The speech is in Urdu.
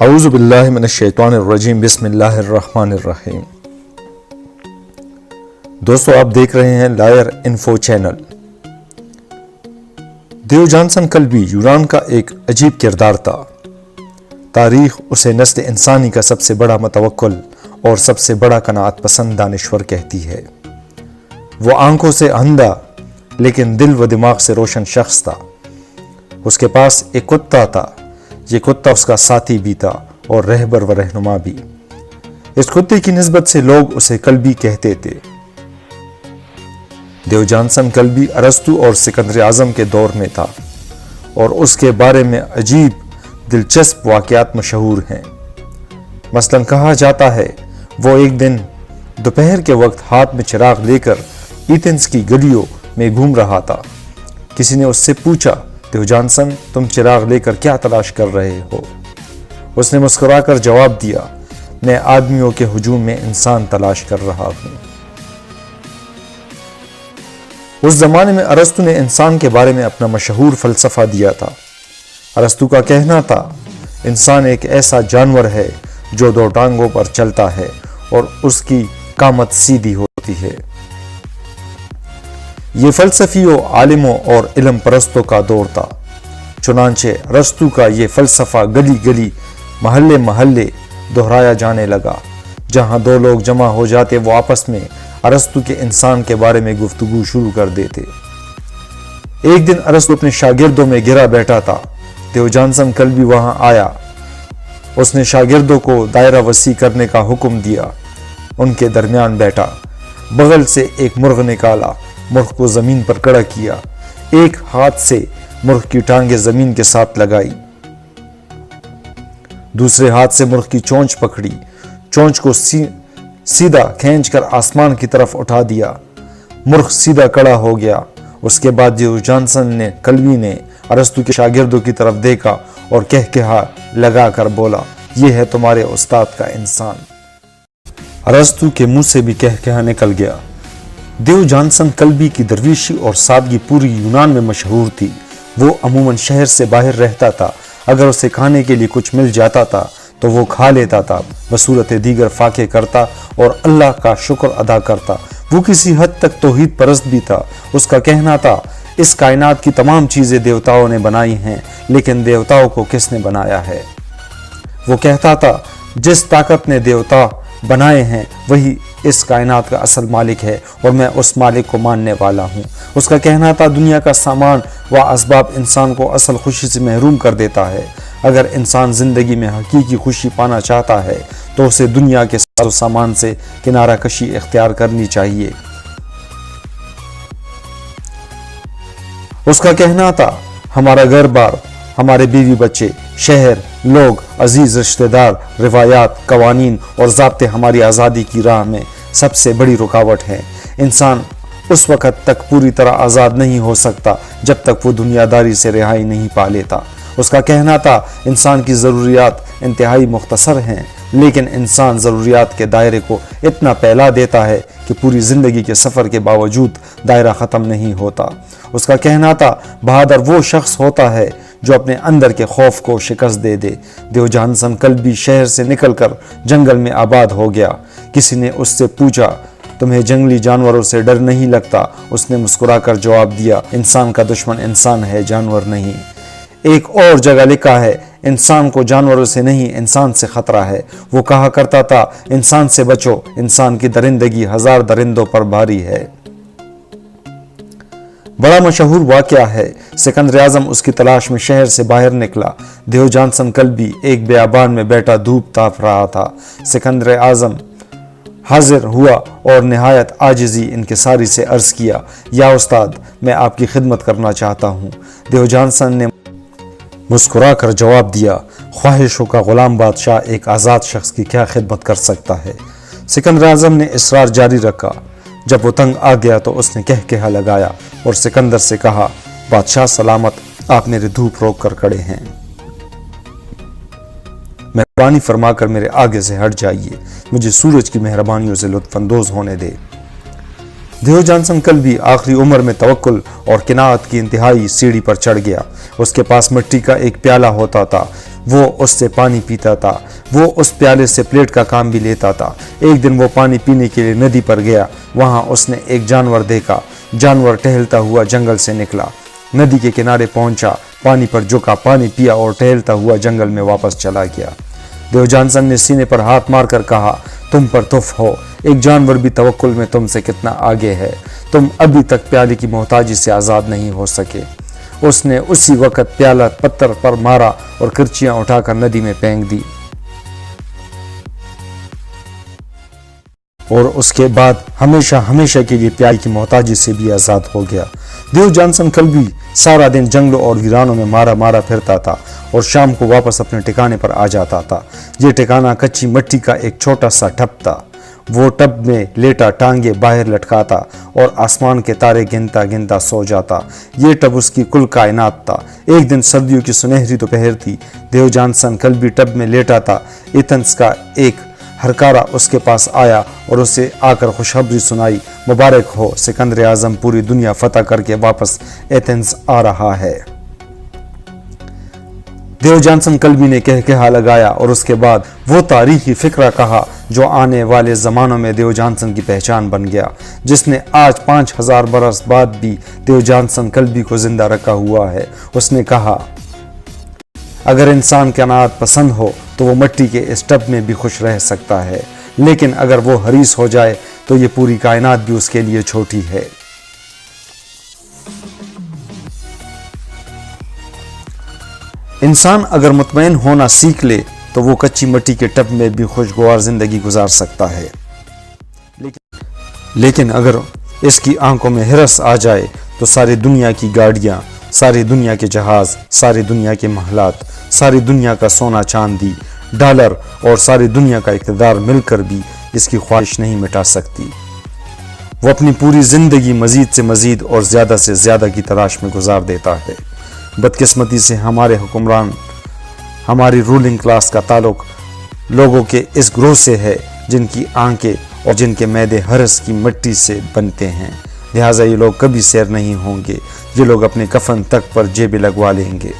اعوذ باللہ من الشیطان الرجیم، بسم اللہ الرحمن الرحیم۔ دوستو، آپ دیکھ رہے ہیں لائر انفو چینل۔ دیو جانسن کلبی یونان کا ایک عجیب کردار تھا۔ تاریخ اسے نسل انسانی کا سب سے بڑا متوکل اور سب سے بڑا قناعت پسند دانشور کہتی ہے۔ وہ آنکھوں سے اندھا لیکن دل و دماغ سے روشن شخص تھا۔ اس کے پاس ایک کتا تھا۔ یہ کتا اس کا ساتھی بھی تھا اور رہبر و رہنما بھی۔ اس کتے کی نسبت سے لوگ اسے کلبی کہتے تھے۔ دیو جانسن کلبی ارسطو اور سکندر اعظم کے دور میں تھا اور اس کے بارے میں عجیب دلچسپ واقعات مشہور ہیں۔ مثلاً کہا جاتا ہے وہ ایک دن دوپہر کے وقت ہاتھ میں چراغ لے کر ایتھنز کی گلیوں میں گھوم رہا تھا۔ کسی نے اس سے پوچھا، دیو جانسن، تم چراغ لے کر کیا تلاش کر رہے ہو؟ اس نے مسکرا کر جواب دیا، میں آدمیوں کے ہجوم میں انسان تلاش کر رہا ہوں۔ اس زمانے میں ارسطو نے انسان کے بارے میں اپنا مشہور فلسفہ دیا تھا۔ ارسطو کا کہنا تھا، انسان ایک ایسا جانور ہے جو دو ٹانگوں پر چلتا ہے اور اس کی قامت سیدھی ہوتی ہے۔ یہ فلسفیوں، عالموں اور علم پرستوں کا دور تھا۔ چنانچہ ارسطو کا یہ فلسفہ گلی گلی، محلے محلے دہرایا جانے لگا۔ جہاں دو لوگ جمع ہو جاتے وہ آپس میں ارسطو کے انسان کے بارے میں گفتگو شروع کر دیتے۔ ایک دن ارسطو اپنے شاگردوں میں گرا بیٹھا تھا۔ دیو جانسن کلبی وہاں آیا۔ اس نے شاگردوں کو دائرہ وسیع کرنے کا حکم دیا۔ ان کے درمیان بیٹھا، بغل سے ایک مرغ نکالا، مرغ کو زمین پر کھڑا کیا، ایک ہاتھ سے مرغ کی ٹانگیں زمین کے ساتھ لگائی، دوسرے ہاتھ سے مرغ کی چونچ پکڑی، چونچ کو سیدھا کھینچ کر آسمان کی طرف اٹھا دیا۔ مرغ سیدھا کھڑا ہو گیا۔ اس کے بعد دیو جانسن کلبی نے ارسطو کے شاگردوں کی طرف دیکھا اور کہا لگا کر بولا، یہ ہے تمہارے استاد کا انسان۔ ارسطو کے منہ سے بھی کہا نکل گیا۔ دیو جانسن کلبی کی درویشی اور سادگی پوری یونان میں مشہور تھی۔ وہ عموماً شہر سے باہر رہتا تھا۔ اگر اسے کھانے کے لیے کچھ مل جاتا تھا تو وہ کھا لیتا تھا، بصورت دیگر فاقے کرتا اور اللہ کا شکر ادا کرتا۔ وہ کسی حد تک توحید پرست بھی تھا۔ اس کا کہنا تھا، اس کائنات کی تمام چیزیں دیوتاؤں نے بنائی ہیں، لیکن دیوتاؤں کو کس نے بنایا ہے؟ وہ کہتا تھا، جس طاقت نے دیوتا بنائے ہیں وہی اس کائنات کا اصل مالک ہے اور میں اس مالک کو ماننے والا ہوں۔ اس کا کہنا تھا، دنیا کا سامان و اسباب انسان کو اصل خوشی سے محروم کر دیتا ہے۔ اگر انسان زندگی میں حقیقی خوشی پانا چاہتا ہے تو اسے دنیا کے ساز و سامان سے کنارہ کشی اختیار کرنی چاہیے۔ اس کا کہنا تھا، ہمارا گھر بار، ہمارے بیوی بچے، شہر، لوگ، عزیز رشتہ دار، روایات، قوانین اور ضابطے ہماری آزادی کی راہ میں سب سے بڑی رکاوٹ ہیں۔ انسان اس وقت تک پوری طرح آزاد نہیں ہو سکتا جب تک وہ دنیا داری سے رہائی نہیں پا لیتا۔ اس کا کہنا تھا، انسان کی ضروریات انتہائی مختصر ہیں، لیکن انسان ضروریات کے دائرے کو اتنا پھیلا دیتا ہے کہ پوری زندگی کے سفر کے باوجود دائرہ ختم نہیں ہوتا۔ اس کا کہنا تھا، بہادر وہ شخص ہوتا ہے جو اپنے اندر کے خوف کو شکست دے دے۔ دیو جانسن کلبی شہر سے نکل کر جنگل میں آباد ہو گیا۔ کسی نے اس سے پوچھا، تمہیں جنگلی جانوروں سے ڈر نہیں لگتا؟ اس نے مسکرا کر جواب دیا، انسان کا دشمن انسان ہے، جانور نہیں۔ ایک اور جگہ لکھا ہے، انسان کو جانوروں سے نہیں انسان سے خطرہ ہے۔ وہ کہا کرتا تھا، انسان سے بچو، انسان کی درندگی ہزار درندوں پر بھاری ہے۔ بڑا مشہور واقعہ ہے، سکندر اعظم اس کی تلاش میں شہر سے باہر نکلا۔ دیو جانسن کلبی ایک بیابان میں بیٹھا دھوپ تاپ رہا تھا۔ سکندر اعظم حاضر ہوا اور نہایت عاجزی انکساری سے عرض کیا، یا استاد، میں آپ کی خدمت کرنا چاہتا ہوں۔ دیو جانسن نے مسکرا کر جواب دیا، خواہشوں کا غلام بادشاہ ایک آزاد شخص کی کیا خدمت کر سکتا ہے؟ سکندر اعظم نے اصرار جاری رکھا۔ جب وہ تنگ آ گیا تو اس نے کہا لگایا اور سکندر سے کہا، بادشاہ سلامت، آپ میرے دھوپ روک کر کھڑے ہیں، مہربانی فرما کر میرے آگے سے ہٹ جائیے، مجھے سورج کی مہربانیوں سے لطف اندوز ہونے دے۔ دیو جانسن کلبی آخری عمر میں توکل اور قناعت کی انتہائی سیڑھی پر چڑھ گیا۔ اس کے پاس مٹی کا ایک پیالہ ہوتا تھا، وہ اس سے پانی پیتا تھا، وہ اس پیالے سے پلیٹ کا کام بھی لیتا تھا۔ ایک دن وہ پانی پینے کے لیے ندی پر گیا، وہاں اس نے ایک جانور دیکھا۔ جانور ٹہلتا ہوا جنگل سے نکلا، ندی کے کنارے پہنچا، پانی پر جھکا، پانی پیا اور ٹہلتا ہوا جنگل میں واپس چلا گیا۔ دیو جانسن نے سینے پر ہاتھ مار کر کہا، تم پر تف ہو، ایک جانور بھی توکل میں تم سے کتنا آگے ہے، تم ابھی تک پیالے کی محتاجی سے آزاد نہیں ہو سکے۔ اس نے اسی وقت پیالہ پتھر پر مارا اور کرچیاں اٹھا کر ندی میں پھینک دی، اور اس کے بعد ہمیشہ ہمیشہ کے لیے پیالے کی محتاجی سے بھی آزاد ہو گیا۔ دیو جانسن کلبی سارا دن جنگلوں اور ویرانوں میں مارا پھرتا تھا اور شام کو واپس اپنے ٹھکانے پر آ جاتا تھا۔ یہ ٹھکانہ کچی مٹی کا ایک چھوٹا سا ٹب تھا۔ وہ ٹب میں لیٹا ٹانگیں باہر لٹکاتا اور آسمان کے تارے گنتا گنتا سو جاتا۔ یہ ٹب اس کی کل کائنات تھا۔ ایک دن سردیوں کی سنہری دوپہر تھی، دیو جانسن کلبی ٹب میں لیٹا تھا۔ ایتھنز کا ایک ہرکارا اس کے پاس آیا اور اسے آ کر خوشخبری سنائی، مبارک ہو، سکندر اعظم پوری دنیا فتح کر کے واپس ایتھنز آ رہا ہے۔ دیو جانسن کلبی نے کہا لگایا اور اس کے بعد وہ تاریخی فقرہ کہا جو آنے والے زمانوں میں دیو جانسن کی پہچان بن گیا، جس نے آج 5000 برس بعد بھی دیو جانسن کلبی کو زندہ رکھا ہوا ہے۔ اس نے کہا، اگر انسان قناعت پسند ہو تو وہ مٹی کے اس ٹب میں بھی خوش رہ سکتا ہے، لیکن اگر وہ حریص ہو جائے تو یہ پوری کائنات بھی اس کے لیے چھوٹی ہے۔ انسان اگر مطمئن ہونا سیکھ لے تو وہ کچی مٹی کے ٹب میں بھی خوشگوار زندگی گزار سکتا ہے، لیکن اگر اس کی آنکھوں میں ہرس آ جائے تو ساری دنیا کی گاڑیاں، ساری دنیا کے جہاز، ساری دنیا کے محلات، ساری دنیا کا سونا چاندی، ڈالر اور ساری دنیا کا اقتدار مل کر بھی اس کی خواہش نہیں مٹا سکتی۔ وہ اپنی پوری زندگی مزید سے مزید اور زیادہ سے زیادہ کی تلاش میں گزار دیتا ہے۔ بدقسمتی سے ہمارے حکمران، ہماری رولنگ کلاس کا تعلق لوگوں کے اس گروہ سے ہے جن کی آنکھیں اور جن کے معدے ہرس کی مٹی سے بنتے ہیں، لہٰذا یہ لوگ کبھی سیر نہیں ہوں گے۔ یہ لوگ اپنے کفن تک پر جیبیں لگوا لیں گے۔